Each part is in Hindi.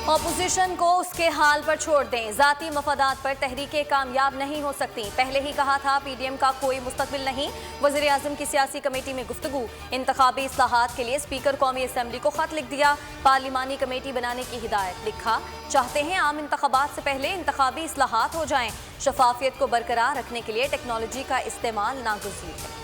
ऑपोजिशन को उसके हाल पर छोड़ दें, जाती मफादात पर तहरीकें कामयाब नहीं हो सकती। पहले ही कहा था पीडीएम का कोई मुस्तकबिल नहीं। वज़ीर आज़म की सियासी कमेटी में गुफ्तगू। इंतखाबी इस्लाहात के लिए स्पीकर कौमी असम्बली को खत लिख दिया, पार्लिमानी कमेटी बनाने की हिदायत। लिखा, चाहते हैं आम इंतखाबात से पहले इंतखाबी इस्लाहात हो जाएं। शफाफियत को बरकरार रखने के लिए टेक्नोलॉजी का इस्तेमाल नागुज़ीर है।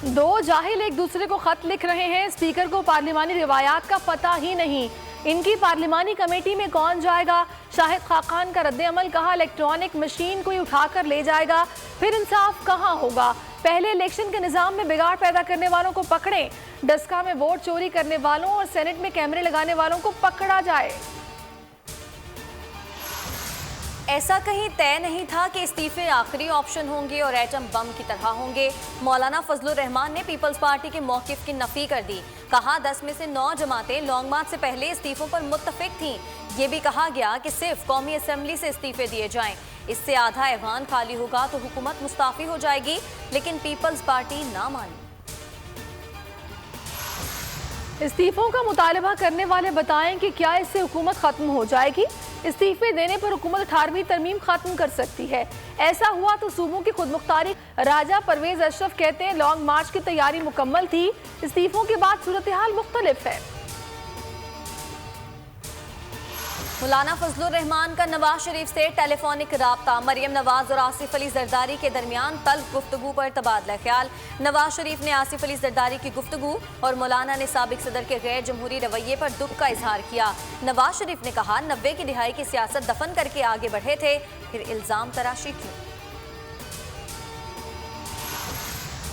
दो जाहिल एक दूसरे को खत लिख रहे हैं। स्पीकर को पार्लिमानी रिवायात का पता ही नहीं। इनकी पार्लिमानी कमेटी में कौन जाएगा? शाहिद खाकान का रद्द-ए-अमल। कहा, इलेक्ट्रॉनिक मशीन कोई उठाकर ले जाएगा, फिर इंसाफ कहाँ होगा? पहले इलेक्शन के निज़ाम में बिगाड़ पैदा करने वालों को पकड़ें। डस्का में वोट चोरी करने वालों और सेनेट में कैमरे लगाने वालों को पकड़ा जाए। ऐसा कहीं तय नहीं था कि इस्तीफे आखिरी ऑप्शन होंगे और एटम बम की तरह होंगे। मौलाना फजलुर रहमान ने पीपल्स पार्टी के मौकिफ की नफी कर दी। कहा, 10 में से 9 जमातें लॉन्ग मार्च से पहले इस्तीफों पर मुत्तफिक थीं। ये भी कहा गया कि सिर्फ कौमी असम्बली से इस्तीफे दिए जाएं। इससे आधा ऐवान खाली होगा तो हुकूमत मुस्ताफी हो जाएगी, लेकिन पीपल्स पार्टी ना मानी। इस्तीफों का मुतालबा करने वाले बताएं कि क्या इससे हुकूमत खत्म हो जाएगी? इस्तीफे देने पर हुकूमत 18वीं तरमीम खत्म कर सकती है। ऐसा हुआ तो सूबों की खुदमुख्तारी। राजा परवेज अशरफ कहते हैं लॉन्ग मार्च की तैयारी मुकम्मल थी, इस्तीफों के बाद सूरत हाल मुख्तलिफ है। मौलाना फजलुर रहमान का नवाज शरीफ से टेलीफोनिक राब्ता। मरियम नवाज और आसिफ अली जरदारी के दरमियान तल्ख गुफ्तगू पर तबादला ख्याल। नवाज शरीफ ने आसिफ अली जरदारी की गुफ्तगू और मौलाना ने साबिक सदर के गैर जमहूरी रवैये पर दुख का इजहार किया। नवाज शरीफ ने कहा, 90 की दिहाई की सियासत दफन करके आगे बढ़े थे, फिर इल्जाम तराशी क्यों?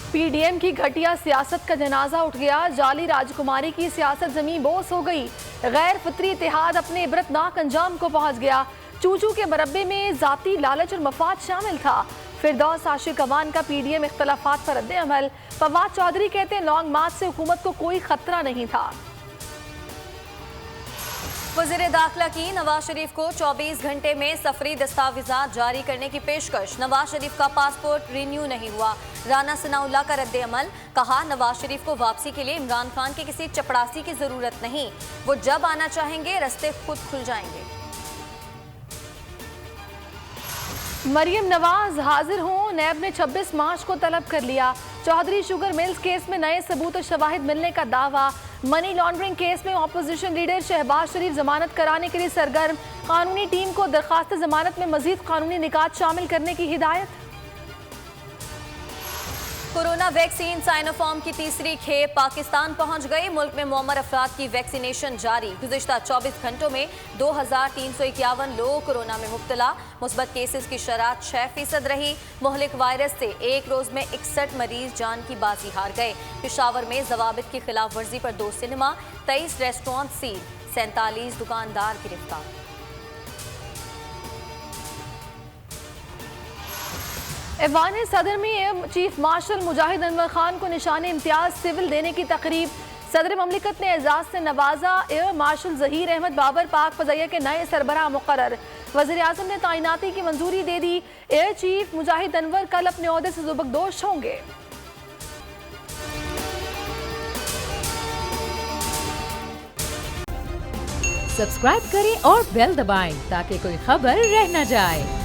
पीडीएम की घटिया सियासत का जनाजा उठ गया। जाली राजकुमारी की सियासत जमीन बोस हो गई। गैर फितरी इत्तेहाद अपने इबरतनाक अंजाम को पहुंच गया। चूचू के मरब्बे में जाती लालच और मफाद शामिल था। फिरदौस आशिक अवान का पीडीएम इख्तलाफात पर रद्द-ए-अमल। फवाद चौधरी कहते हैं लॉन्ग मार्च से हुकूमत को कोई खतरा नहीं था। वज़ीर दाखिला की नवाज शरीफ को 24 घंटे में सफरी दस्तावेजात जारी करने की पेशकश। नवाज शरीफ का पासपोर्ट रिन्यू नहीं हुआ। राना सनाउल्लाह का रद्द-ए-अमल। कहा, नवाज शरीफ को वापसी के लिए इमरान खान के किसी चपड़ासी की जरूरत नहीं, वो जब आना चाहेंगे रास्ते खुद खुल जाएंगे। मरियम नवाज हाजिर हों, नैब ने 26 मार्च को तलब कर लिया। चौधरी शुगर मिल्स केस में नए सबूत और शवाहिद मिलने का दावा। मनी लॉन्ड्रिंग केस में ऑपोजिशन लीडर शहबाज शरीफ जमानत कराने के लिए सरगर्म। कानूनी टीम को दरखास्त जमानत में मजीद कानूनी निकात शामिल करने की हिदायत। कोरोना वैक्सीन साइनोफार्म की तीसरी खेप पाकिस्तान पहुंच गई। मुल्क में मुअम्मर अफराद की वैक्सीनेशन जारी। गुज़िश्ता 24 घंटों में 2351 लोग कोरोना में मुब्तला। मुस्बत केसेस की शरह 6% रही। मुहलिक वायरस से एक रोज में 61 मरीज जान की बाजी हार गए। पेशावर में जवाबित की खिलाफ वर्जी पर 2 सिनेमा, 23 रेस्टोरेंट सील, 47 दुकानदार गिरफ्तार। ऐवान सदर में एयर चीफ मार्शल मुजाहिद अनवर खान को निशाने इम्तियाज सिविल देने की तकरीब। सदर ममलिकत ने एजाज से नवाजा। एयर मार्शल जहीर अहमद बाबर पाक फज़ाइया के नए सरबराह मुकर्रर। वज़ीर आज़म ने तैनाती की मंजूरी दे दी। एयर चीफ मुजाहिद अनवर कल अपने ओहदे से ज़ुबकदोश होंगे। सब्सक्राइब करें और बेल दबाएं ताकि कोई खबर रह न जाए।